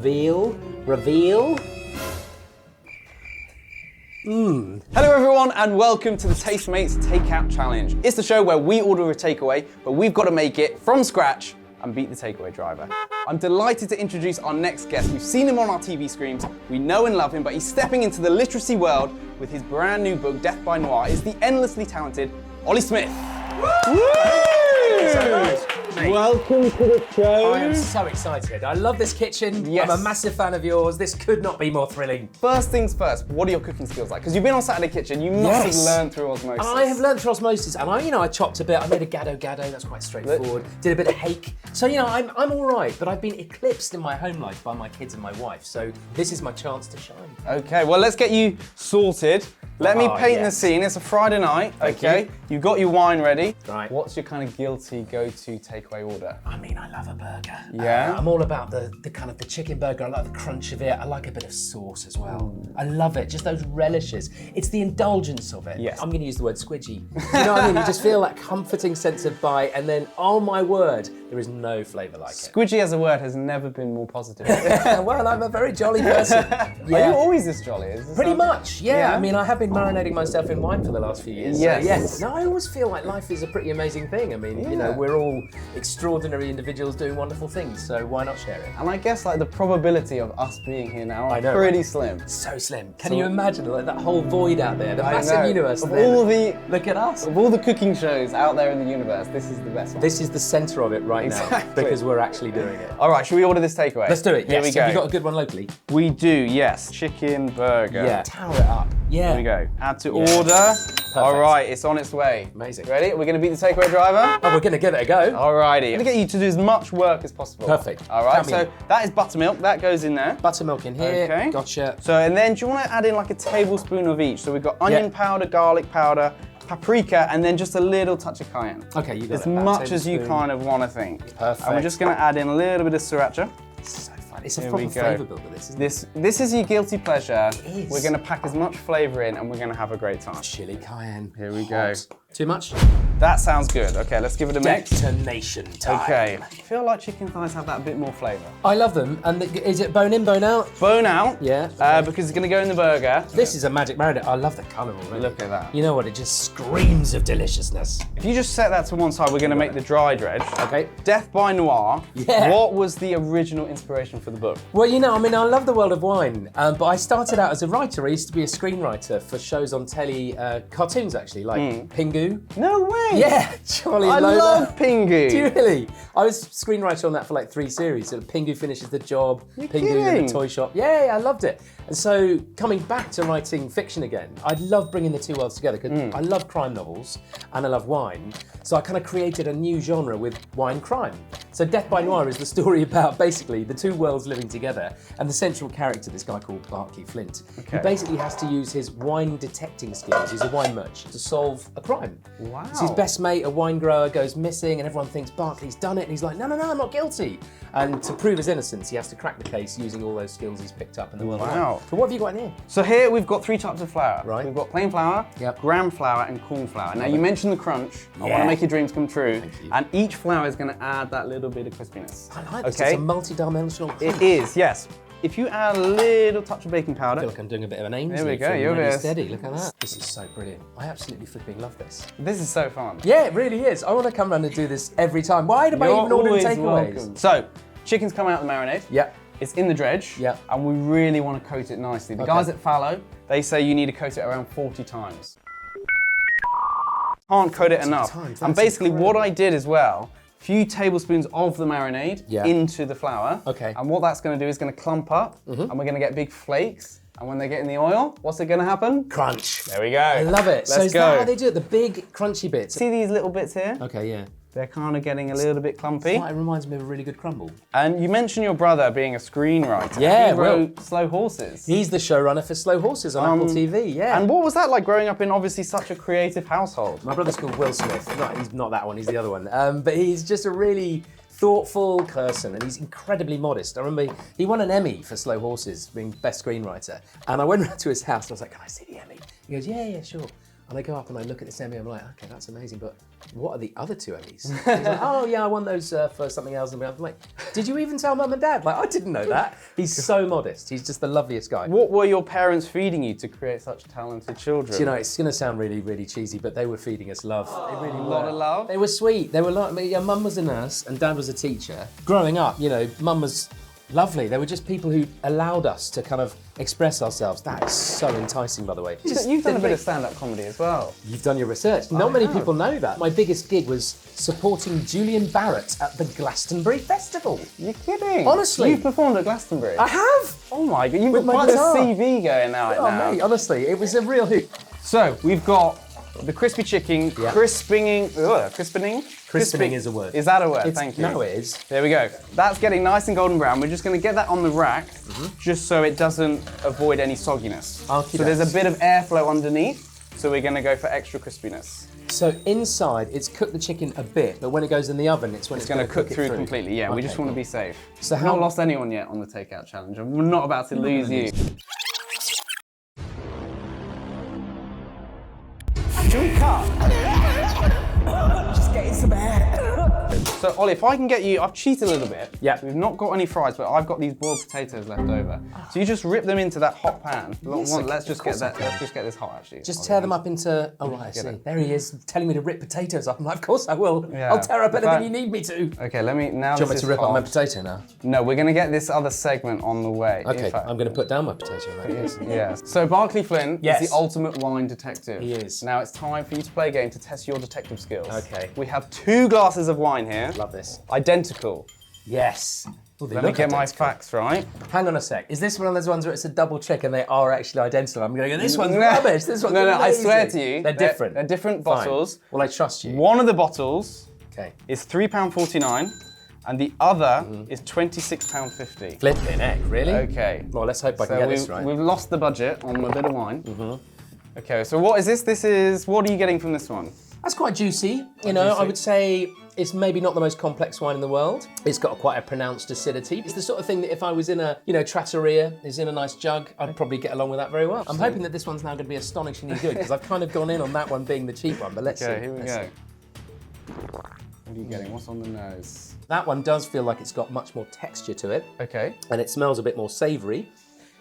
Reveal. Hello everyone and welcome to the Taste Mates Takeout Challenge. It's the show where we order a takeaway, but we've got to make it from scratch and beat the takeaway driver. I'm delighted to introduce our next guest. We've seen him on our TV screens, we know and love him, but he's stepping into the literacy world with his brand new book, Death by Noir. It's the endlessly talented Olly Smith. Woo! Welcome to the show. I am so excited. I love this kitchen. Yes. I'm a massive fan of yours. This could not be more thrilling. First things first, what are your cooking skills like? Because you've been on Saturday Kitchen, you must have learned through osmosis. I have learned through osmosis, and I chopped a bit. I made a gado, that's quite straightforward. Did a bit of hake. So, I'm all right, but I've been eclipsed in my home life by my kids and my wife, so this is my chance to shine. Okay, well, let's get you sorted. Let me paint the scene. It's a Friday night, okay? You've got your wine ready. Right. What's your kind of guilty go-to takeaway order? I mean, I love a burger. Yeah? I'm all about the kind of the chicken burger. I like the crunch of it. I like a bit of sauce as well. I love it. Just those relishes. It's the indulgence of it. Yes. I'm going to use the word squidgy. You know what I mean? You just feel that comforting sense of bite, and then, oh my word, there is no flavour like it. Squidgy as a word has never been more positive. Well, I'm a very jolly person. Are you always this jolly? Is this Pretty something? much, yeah. I mean, I have been marinating myself in wine for the last few years. Yes. So, yes. No, I always feel like life is a pretty amazing thing. I mean, we're all extraordinary individuals doing wonderful things, so why not share it? And I guess like the probability of us being here now are know, pretty right? slim. So slim. Can you imagine like that whole void out there, the I massive know. universe? Of and then all the look at us. Of all the cooking shows out there in the universe, this is the best one. This is the centre of it right now because we're actually doing it. All right, should we order this takeaway? Let's do it. Here Yes. we go. Have you got a good one locally? We do, yes. Chicken burger. Yeah. Tower it up. Yeah. Here we go. Add to order. All right, it's on its way. Amazing. Ready? We're going to beat the takeaway driver? Oh, we're going to give it a go. All righty. I'm going to get you to do as much work as possible. Perfect. All right, Count me so in. that is buttermilk. That goes in there. Buttermilk in here. Okay. Gotcha. So, and then do you want to add in like a tablespoon of each? So we've got onion powder, garlic powder, paprika, and then just a little touch of cayenne. Okay, you got As it. About much as you tablespoon. kind of want to think. Perfect. And we're just going to add in a little bit of sriracha. So fun. It's a Here proper we go. flavour builder, this, isn't it? This is your guilty pleasure. It is. We're going to pack as much flavour in and we're going to have a great time. Chili cayenne. Here we go. Too much? That sounds good. Okay, let's give it a mix. Detonation time. Okay. I feel like chicken thighs have that bit more flavour. I love them. And is it bone in, bone out? Bone out. Yeah. Because it's going to go in the burger. This is a magic marinade. I love the colour already. Look at that. You know what? It just screams of deliciousness. If you just set that to one side, we're going to make the dry dredge. Okay. Death by Noir. Yeah. What was the original inspiration for the book? Well, I love the world of wine, but I started out as a writer. I used to be a screenwriter for shows on telly, cartoons actually, like Pingu. No way. Yeah, Charlie I and Lola. love Pingu. Do you really? I was screenwriter on that for like 3 series. So Pingu finishes the job, Pingu in kidding? the toy shop. Yeah, I loved it. And so coming back to writing fiction again, I love bringing the two worlds together because I love crime novels and I love wine. So I kind of created a new genre with wine crime. So Death by Noir is the story about basically the two worlds living together, and the central character, this guy called Barclay Flint, he basically has to use his wine detecting skills, he's a wine merchant, to solve a crime. Wow. So his best mate, a wine grower, goes missing and everyone thinks Barclay's done it, and he's like, no, I'm not guilty. And to prove his innocence, he has to crack the case using all those skills he's picked up in the world. Wow. So what have you got in here? So here we've got 3 types of flour. Right. We've got plain flour, gram flour, and corn flour. Now you mentioned the crunch. I want to make your dreams come true. Thank you. And each flour is going to add that little bit of crispiness. I like this, Okay. it's a multi-dimensional crunch. It is, yes. If you add a little touch of baking I powder. feel like I'm doing a bit of an Ainsley. There we go, from you're Ready good. Steady, look at that. This is so brilliant. I absolutely flipping love this. This is so fun. Yeah, it really is. I want to come around and do this every time. Why do I You're even order always takeaways? welcome. So, chicken's come out of the marinade. Yep. It's in the dredge. Yep. And we really want to coat it nicely. The guys at Fallow, they say you need to coat it around 40 times. Can't coat it enough. times, And that's basically what I did as well, few tablespoons of the marinade into the flour. Okay. And what that's going to do is going to clump up and we're going to get big flakes. And when they get in the oil, what's it going to happen? Crunch. There we go. I love it. Let's So is go. that how they do it? The big crunchy bits? See these little bits here? Okay, yeah. They're kind of getting a little bit clumpy. It reminds me of a really good crumble. And you mentioned your brother being a screenwriter. Yeah, he wrote Slow Horses. He's the showrunner for Slow Horses on Apple TV, yeah. And what was that like growing up in obviously such a creative household? My brother's called Will Smith. He's not that one, he's the other one. But he's just a really thoughtful person, and he's incredibly modest. I remember he won an Emmy for Slow Horses, being best screenwriter. And I went round to his house and I was like, can I see the Emmy? He goes, yeah, sure. And I go up and I look at this Emmy, I'm like, okay, that's amazing, but what are the other 2 Emmys? He's like, oh yeah, I won those for something else. And I'm like, did you even tell Mum and Dad? Like, I didn't know that. He's so modest. He's just the loveliest guy. What were your parents feeding you to create such talented children? Do you know, it's gonna sound really, really cheesy, but they were feeding us love. They really were. A lot of love? They were sweet. They were like, Mum was a nurse and Dad was a teacher. Growing up, you know, Mum was lovely. They were just people who allowed us to kind of express ourselves. That is so enticing, by the way. You've done a bit of stand-up comedy as well. You've done your research. Not many people know that. My biggest gig was supporting Julian Barrett at the Glastonbury Festival. You're kidding? Honestly. You've performed at Glastonbury? I have. Oh my God, you've With got my quite a guitar. CV going now. Oh, mate, honestly, it was a real hoot. So, we've got the crispy chicken, crispening. Crispening is a word. Is that a word? Thank you. No, it is. There we go. That's getting nice and golden brown. We're just going to get that on the rack, just so it doesn't avoid any sogginess. Okie So there's a dokes. bit of airflow underneath, so we're going to go for extra crispiness. So inside, it's cooked the chicken a bit, but when it goes in the oven, it's when it's Going to cook it through completely. Yeah, we Okay, just want to cool. be safe. So We've how- not lost anyone yet on the takeout challenge. We're not about to lose you. Should we cut? Just getting some air. So, Ollie, if I can get you, I've cheated a little bit. Yeah. We've not got any fries, but I've got these boiled potatoes left over. So you just rip them into that hot pan. Yes, I Let's can. just get that. Let's just get this hot, actually. Just Ollie. tear them up into. Oh, right, I see. There he is, telling me to rip potatoes up. I'm like, of course I will. Yeah. I'll tear up In anything fact- you need me to. Okay, let me now. Do you want me this to is rip up my hot. potato now? No, we're gonna get this other segment on the way. Okay, In fact, I'm going to put down my potato in that case. Yes. So Barclay Flynn Yes. is the ultimate wine detective. He is. Now it's time for you to play a game to test your detective skills. Okay. We have 2 glasses of wine here. Love this. Identical. Yes. Well, they Let me look get my identical. facts right. Hang on a sec. Is this one of those ones where it's a double check and they are actually identical? I'm going to go, this one's No. rubbish, this one's No, amazing. I swear to you, They're different. They're different Fine. bottles. Well, I trust you. One of the bottles Okay. is £3.49 and the other is £26.50. Flipping heck, really? Okay. Well, let's hope I can So get this right. we've lost the budget on a bit of wine. Okay, so what is this? What are you getting from this one? That's quite juicy. You know, juicy. I would say it's maybe not the most complex wine in the world. It's got quite a pronounced acidity. It's the sort of thing that if I was in a, trattoria, is in a nice jug, I'd probably get along with that very well. I'm hoping that this one's now going to be astonishingly good because I've kind of gone in on that one being the cheap one, but let's see. Okay, here we Let's go. see. What are you getting? What's on the nose? That one does feel like it's got much more texture to it Okay. and it smells a bit more savoury.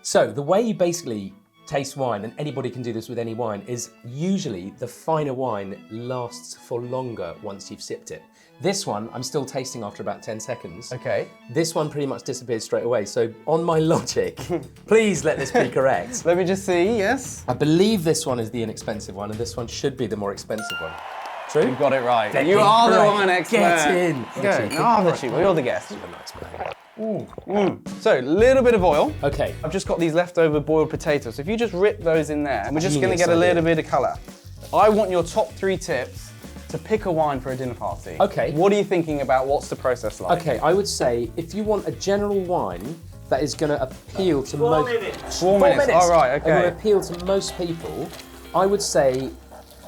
So the way you basically taste wine, and anybody can do this with any wine, is usually the finer wine lasts for longer once you've sipped it. This one, I'm still tasting after about 10 seconds. Okay. This one pretty much disappears straight away. So on my logic, please let this be correct. Let me just see, yes. I believe this one is the inexpensive one and this one should be the more expensive one. True? You got it right. Get You in, are the great. wine expert. Get in. Go. No, I'm the cheap. You're the guest. Nice. So, a little bit of oil. Okay. I've just got these leftover boiled potatoes. So if you just rip those in there, and we're just going to Genius get a little idea. bit of colour. I want your top 3 tips to pick a wine for a dinner party. Okay. What are you thinking about? What's the process like? Okay, I would say if you want a general wine that is going to appeal to most... 4 minutes. All right, And will okay. appeal to most people, I would say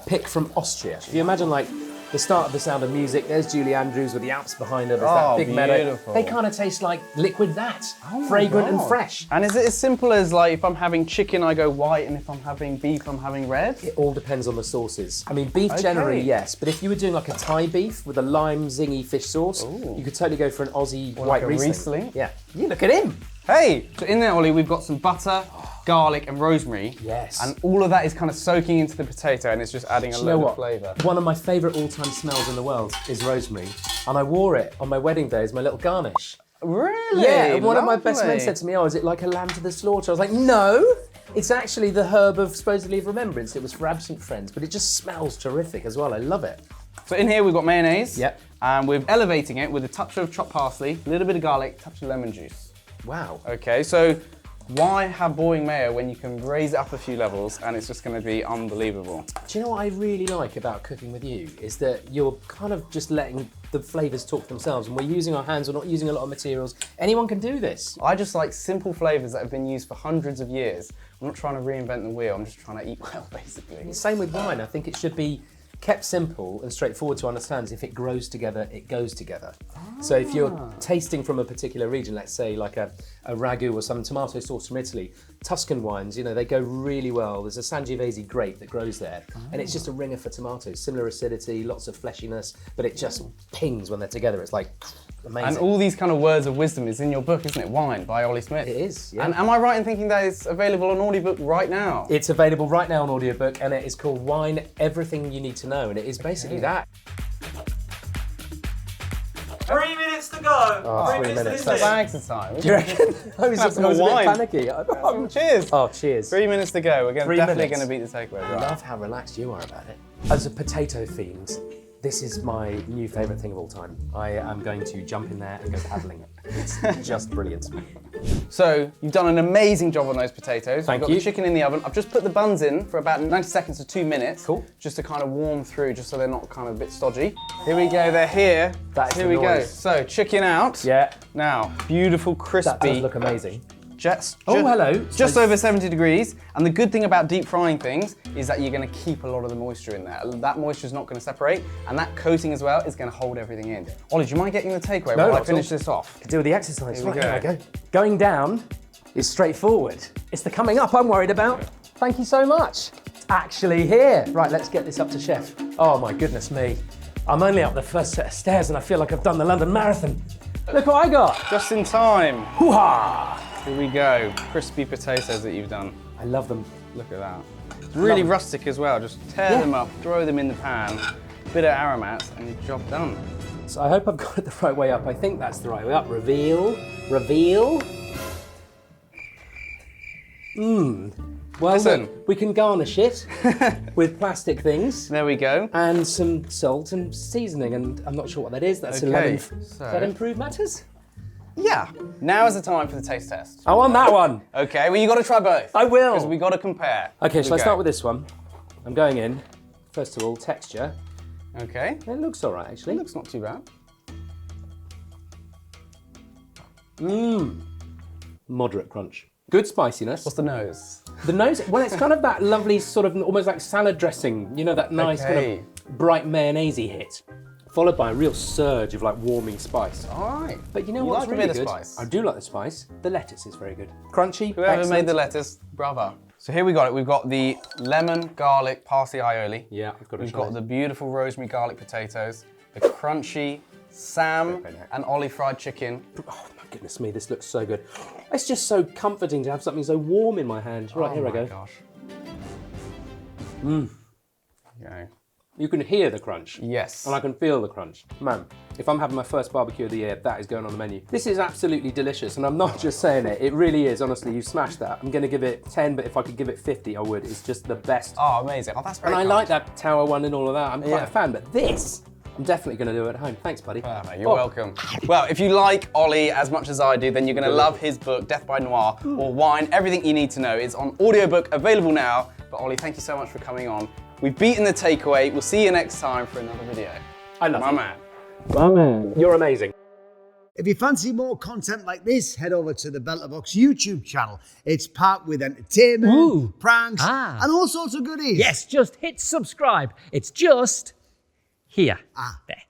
pick from Austria. If you imagine like the start of The Sound of Music, there's Julie Andrews with the Alps behind her, there's that big meadow. beautiful. They kind of taste like liquid that, my fragrant and God. fresh. And is it as simple as like if I'm having chicken, I go white, and if I'm having beef, I'm having red? It all depends on the sauces. I mean, beef generally, yes, but if you were doing like a Thai beef with a lime zingy fish sauce, you could totally go for an Aussie white like a Riesling. Riesling? Yeah. You look at him. Hey! So in there, Ollie, we've got some butter, garlic, and rosemary. Yes. And all of that is kind of soaking into the potato, and it's just adding a Do you know load what? of flavour. One of my favourite all-time smells in the world is rosemary, and I wore it on my wedding day as my little garnish. Really? Yeah, and one of my best Lovely. men said to me, "Oh, is it like a lamb to the slaughter?" I was like, "No, it's actually the herb of supposedly of remembrance. It was for absent friends, but it just smells terrific as well. I love it." So in here we've got mayonnaise. Yep. And we're elevating it with a touch of chopped parsley, a little bit of garlic, touch of lemon juice. Wow. Okay, so why have boiling mayo when you can raise it up a few levels and it's just going to be unbelievable? Do you know what I really like about cooking with you is that you're kind of just letting the flavours talk for themselves, and we're using our hands, we're not using a lot of materials. Anyone can do this. I just like simple flavours that have been used for hundreds of years. I'm not trying to reinvent the wheel, I'm just trying to eat well, basically. Same with wine. I think it should be kept simple and straightforward to understand. If it grows together, it goes together. So if you're tasting from a particular region, let's say like a a ragu or some tomato sauce from Italy. Tuscan wines, you know, they go really well. There's a Sangiovese grape that grows there, and it's just a ringer for tomatoes. Similar acidity, lots of fleshiness, but it just pings when they're together. It's like amazing. And all these kind of words of wisdom is in your book, isn't it? Wine by Olly Smith. It is, yeah. And am I right in thinking that it's available on audiobook right now? It's available right now on audiobook, and it is called Wine, Everything You Need to Know, and it is basically that. 3 minutes to go. Oh, 3 minutes. That's bags of time. Do you reckon? I was Have a some bit wine. panicky. Cheers. Oh, cheers. 3 minutes to go. We're 3 definitely minutes. going to beat the takeaway. I love how relaxed you are about it. As a potato fiend, this is my new favourite thing of all time. I am going to jump in there and go paddling. It's just brilliant. So, you've done an amazing job on those potatoes. Thank We've got you. the chicken in the oven. I've just put the buns in for about 90 seconds to 2 minutes. Cool. Just to kind of warm through, just so they're not kind of a bit stodgy. Here we go, they're here. That is here the we go. noise. So, chicken out. Yeah, Now, beautiful, crispy. that does look amazing. Oh, hello. Just So- over 70 degrees. And the good thing about deep frying things is that you're going to keep a lot of the moisture in there. That moisture is not going to separate, and that coating as well is going to hold everything in. Ollie, do you mind getting the takeaway No, while I not at finish all. this off? To do with the exercise. Here we Right, go. here I go. Going down is straightforward. It's the coming up I'm worried about. Thank you so much. It's actually here. Right, let's get this up to chef. Oh my goodness me. I'm only up the first set of stairs and I feel like I've done the London Marathon. Look what I got. Just in time. Hoo-ha! Here we go. Crispy potatoes that you've done. I love them. Look at that. It's really Love 'em. rustic as well. Just tear Yeah. them up, throw them in the pan, bit of aromats, and your job done. So I hope I've got it the right way up. I think that's the right way up. Reveal, reveal. Well, Listen. look, we can garnish it with plastic things There we go. and some salt and seasoning, and I'm not sure what that is. That's a Okay, lemon. so- Does that improve matters? Yeah. Now is the time for the taste test. I want that one. Okay, well you got to try both. I will. Because we got to compare. Okay, Here shall we I start go. with this one? I'm going in. First of all, texture. Okay. It looks all right, actually. Looks not too bad. Moderate crunch. Good spiciness. What's the nose? The nose, well, it's kind of that lovely sort of almost like salad dressing, you know, that nice kind Okay. of bright mayonnaise-y hit, followed by a real surge of like warming spice. All right. But you know You what's like a really bit of good? spice. I do like the spice. The lettuce is very good. Crunchy. Whoever excellent. made the lettuce, bravo. So here we got it. We've got the lemon, garlic, parsley aioli. Yeah, I've got to We've try got it. the beautiful rosemary garlic potatoes, the crunchy Sam and Olly fried chicken. Oh my goodness me, this looks so good. It's just so comforting to have something so warm in my hand. Right, here I Oh go. my gosh. Okay. You can hear the crunch. Yes. And I can feel the crunch. Man, if I'm having my first barbecue of the year, that is going on the menu. This is absolutely delicious, and I'm not just saying it. It really is, honestly, you smashed that. I'm gonna give it 10, but if I could give it 50, I would. It's just the best. Oh, amazing. Oh, that's very And I kind. like that tower one and all of that. I'm quite Yeah. a fan, but this, I'm definitely gonna do at home. Thanks, buddy. Perfect, you're Oh, welcome. Well, if you like Olly as much as I do, then you're going to love his book, Death by Noir, or Wine, Everything You Need to Know. It's on audiobook, available now. But Olly, thank you so much for coming on. We've beaten the takeaway. We'll see you next time for another video. I love My you. man. My man. You're amazing. If you fancy more content like this, head over to the Belta Box YouTube channel. It's packed with entertainment, Ooh. pranks, Ah. and all sorts of goodies. Yes, just hit subscribe. It's just here. Ah. There.